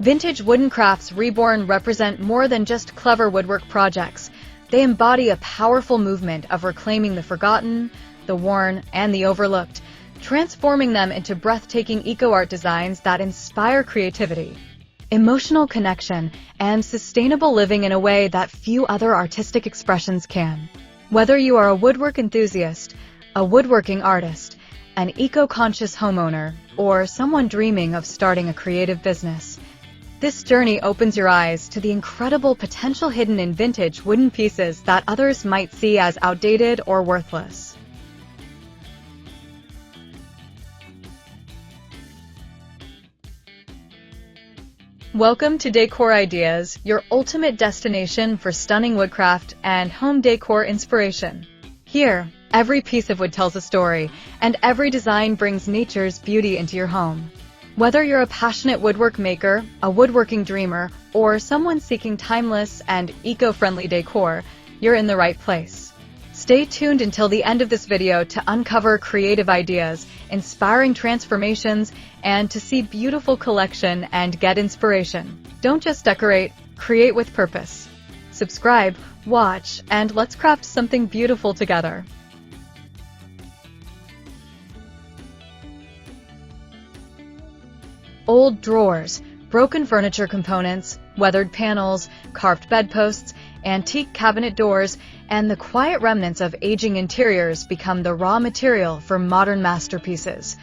Vintage wooden crafts Reborn represent more than just clever woodwork projects. They embody a powerful movement of reclaiming the forgotten, the worn, and the overlooked, transforming them into breathtaking eco-art designs that inspire creativity, emotional connection, and sustainable living in a way that few other artistic expressions can. Whether you are a woodwork enthusiast, a woodworking artist, an eco-conscious homeowner, or someone dreaming of starting a creative business, this journey opens your eyes to the incredible potential hidden in vintage wooden pieces that others might see as outdated or worthless. Welcome to Decor Ideas, your ultimate destination for stunning woodcraft and home decor inspiration. Here, every piece of wood tells a story, and every design brings nature's beauty into your home. Whether you're a passionate woodwork maker, a woodworking dreamer, or someone seeking timeless and eco-friendly decor, you're in the right place. Stay tuned until the end of this video to uncover creative ideas, inspiring transformations, and to see beautiful collection and get inspiration. Don't just decorate, create with purpose. Subscribe, watch, and let's craft something beautiful together. Old drawers, broken furniture components, weathered panels, carved bedposts, antique cabinet doors, and the quiet remnants of aging interiors become the raw material for modern masterpieces,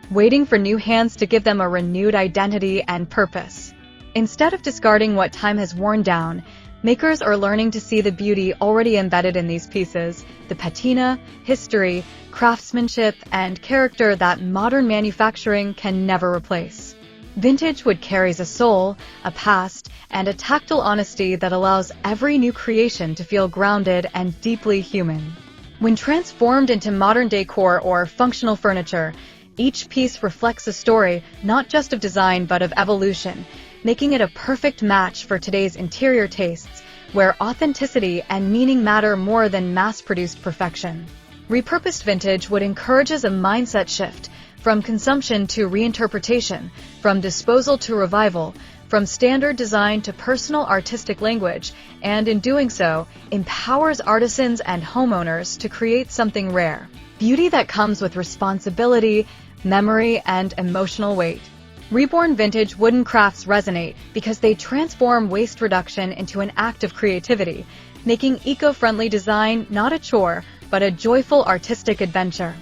waiting for new hands to give them a renewed identity and purpose. Instead of discarding what time has worn down, makers are learning to see the beauty already embedded in these pieces, the patina, history, craftsmanship, and character that modern manufacturing can never replace. Vintage wood carries a soul, a past, and a tactile honesty that allows every new creation to feel grounded and deeply human. When transformed into modern decor or functional furniture, each piece reflects a story not just of design but of evolution, making it a perfect match for today's interior tastes, where authenticity and meaning matter more than mass-produced perfection. Repurposed vintage wood encourages a mindset shift, from consumption to reinterpretation, from disposal to revival, from standard design to personal artistic language, and in doing so, empowers artisans and homeowners to create something rare. Beauty that comes with responsibility, memory, and emotional weight. Reborn vintage wooden crafts resonate because they transform waste reduction into an act of creativity, making eco-friendly design not a chore, but a joyful artistic adventure.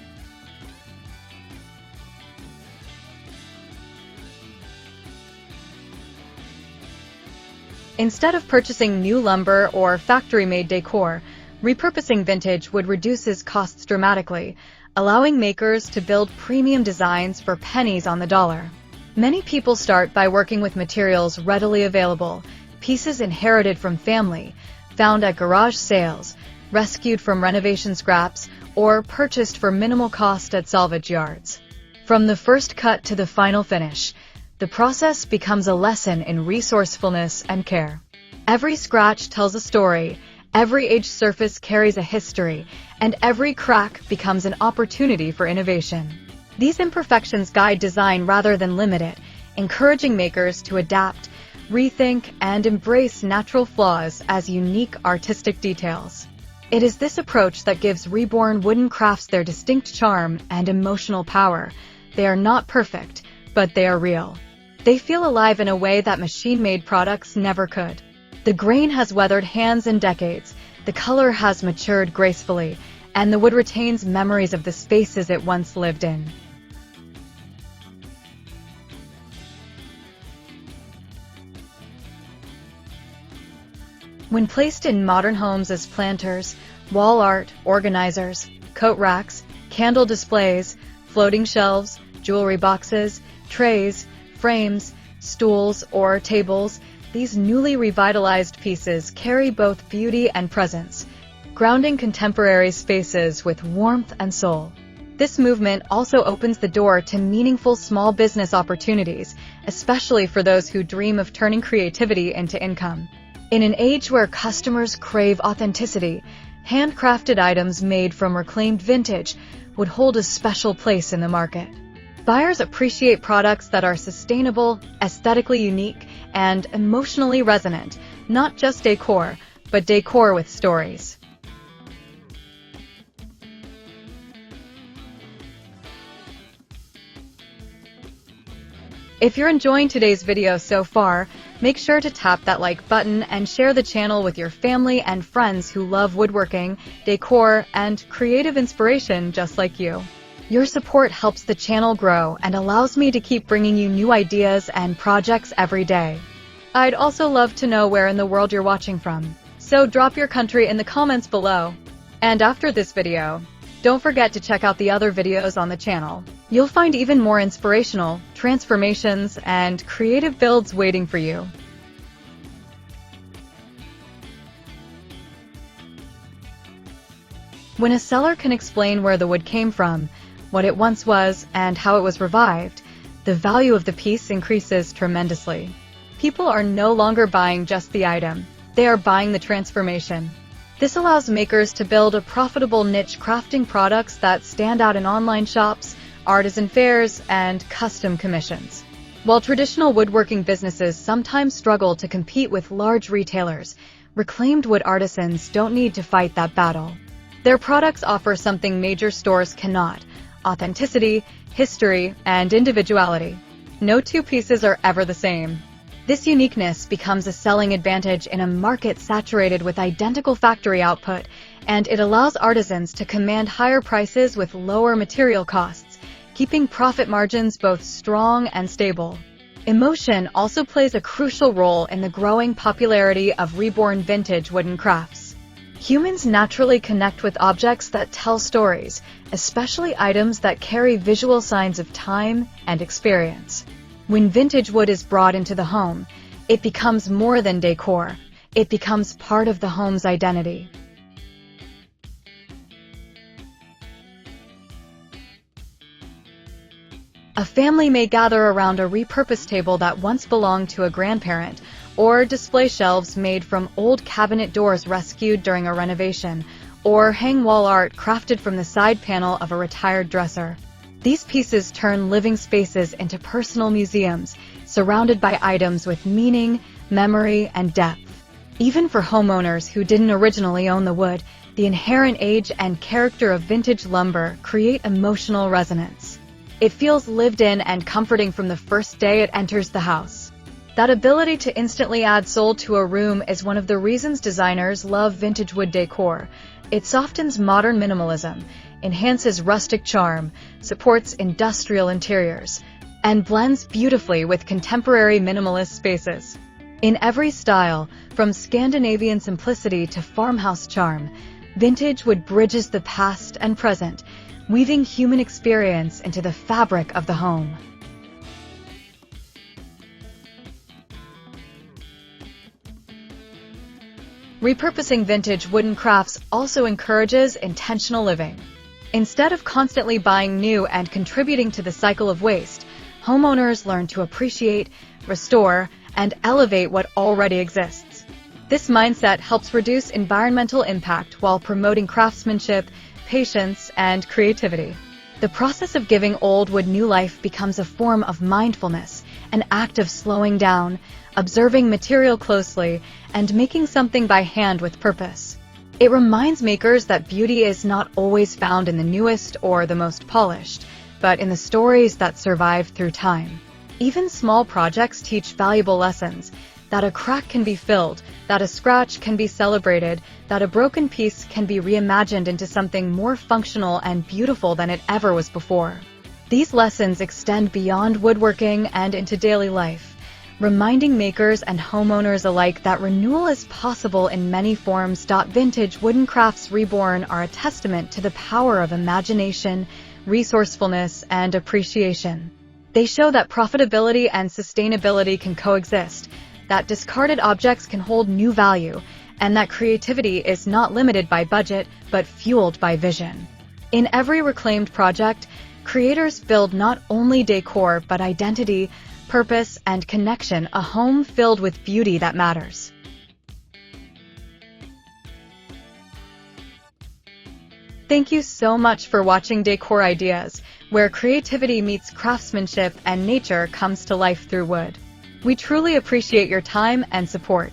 Instead of purchasing new lumber or factory-made decor, repurposing vintage wood reduces costs dramatically, allowing makers to build premium designs for pennies on the dollar. Many people start by working with materials readily available, pieces inherited from family, found at garage sales, rescued from renovation scraps, or purchased for minimal cost at salvage yards. From the first cut to the final finish, the process becomes a lesson in resourcefulness and care. Every scratch tells a story, every aged surface carries a history, and every crack becomes an opportunity for innovation. These imperfections guide design rather than limit it, encouraging makers to adapt, rethink, and embrace natural flaws as unique artistic details. It is this approach that gives Reborn wooden crafts their distinct charm and emotional power. They are not perfect, but they are real. They feel alive in a way that machine-made products never could. The grain has weathered hands and decades, the color has matured gracefully, and the wood retains memories of the spaces it once lived in. When placed in modern homes as planters, wall art, organizers, coat racks, candle displays, floating shelves, jewelry boxes, trays, frames, stools, or tables, these newly revitalized pieces carry both beauty and presence, grounding contemporary spaces with warmth and soul. This movement also opens the door to meaningful small business opportunities, especially for those who dream of turning creativity into income. In an age where customers crave authenticity, handcrafted items made from reclaimed vintage would hold a special place in the market. Buyers appreciate products that are sustainable, aesthetically unique, and emotionally resonant, not just decor, but decor with stories. If you're enjoying today's video so far, make sure to tap that like button and share the channel with your family and friends who love woodworking, decor, and creative inspiration just like you. Your support helps the channel grow and allows me to keep bringing you new ideas and projects every day. I'd also love to know where in the world you're watching from, so drop your country in the comments below. And after this video, don't forget to check out the other videos on the channel. You'll find even more inspirational transformations and creative builds waiting for you. When a seller can explain where the wood came from, what it once was, and how it was revived, the value of the piece increases tremendously. People are no longer buying just the item, they are buying the transformation. This allows makers to build a profitable niche crafting products that stand out in online shops, artisan fairs, and custom commissions. While traditional woodworking businesses sometimes struggle to compete with large retailers, reclaimed wood artisans don't need to fight that battle. Their products offer something major stores cannot: authenticity, history, and individuality. No two pieces are ever the same. This uniqueness becomes a selling advantage in a market saturated with identical factory output, and it allows artisans to command higher prices with lower material costs, keeping profit margins both strong and stable. Emotion also plays a crucial role in the growing popularity of reborn vintage wooden crafts. Humans naturally connect with objects that tell stories, especially items that carry visual signs of time and experience. When vintage wood is brought into the home, it becomes more than decor. It becomes part of the home's identity. A family may gather around a repurposed table that once belonged to a grandparent, or display shelves made from old cabinet doors rescued during a renovation, or hang wall art crafted from the side panel of a retired dresser. These pieces turn living spaces into personal museums, surrounded by items with meaning, memory, and depth. Even for homeowners who didn't originally own the wood, the inherent age and character of vintage lumber create emotional resonance. It feels lived in and comforting from the first day it enters the house. That ability to instantly add soul to a room is one of the reasons designers love vintage wood decor. It softens modern minimalism, enhances rustic charm, supports industrial interiors, and blends beautifully with contemporary minimalist spaces. In every style, from Scandinavian simplicity to farmhouse charm, vintage wood bridges the past and present, weaving human experience into the fabric of the home. Repurposing vintage wooden crafts also encourages intentional living. Instead of constantly buying new and contributing to the cycle of waste, homeowners learn to appreciate, restore, and elevate what already exists. This mindset helps reduce environmental impact while promoting craftsmanship, patience, and creativity. The process of giving old wood new life becomes a form of mindfulness, an act of slowing down, observing material closely, and making something by hand with purpose. It reminds makers that beauty is not always found in the newest or the most polished, but in the stories that survive through time. Even small projects teach valuable lessons: that a crack can be filled, that a scratch can be celebrated, that a broken piece can be reimagined into something more functional and beautiful than it ever was before. These lessons extend beyond woodworking and into daily life, reminding makers and homeowners alike that renewal is possible in many forms. Vintage wooden crafts reborn are a testament to the power of imagination, resourcefulness, and appreciation. They show that profitability and sustainability can coexist, that discarded objects can hold new value, and that creativity is not limited by budget, but fueled by vision. In every reclaimed project, creators build not only decor, but identity, purpose, and connection, a home filled with beauty that matters. Thank you so much for watching Decor Ideas, where creativity meets craftsmanship and nature comes to life through wood. We truly appreciate your time and support.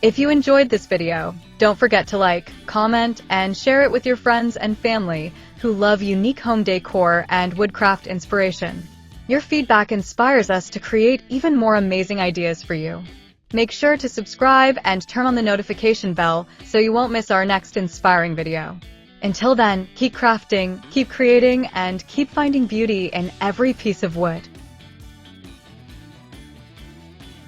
If you enjoyed this video, don't forget to like, comment, and share it with your friends and family who love unique home decor and woodcraft inspiration. Your feedback inspires us to create even more amazing ideas for you. Make sure to subscribe and turn on the notification bell so you won't miss our next inspiring video. Until then, keep crafting, keep creating, and keep finding beauty in every piece of wood.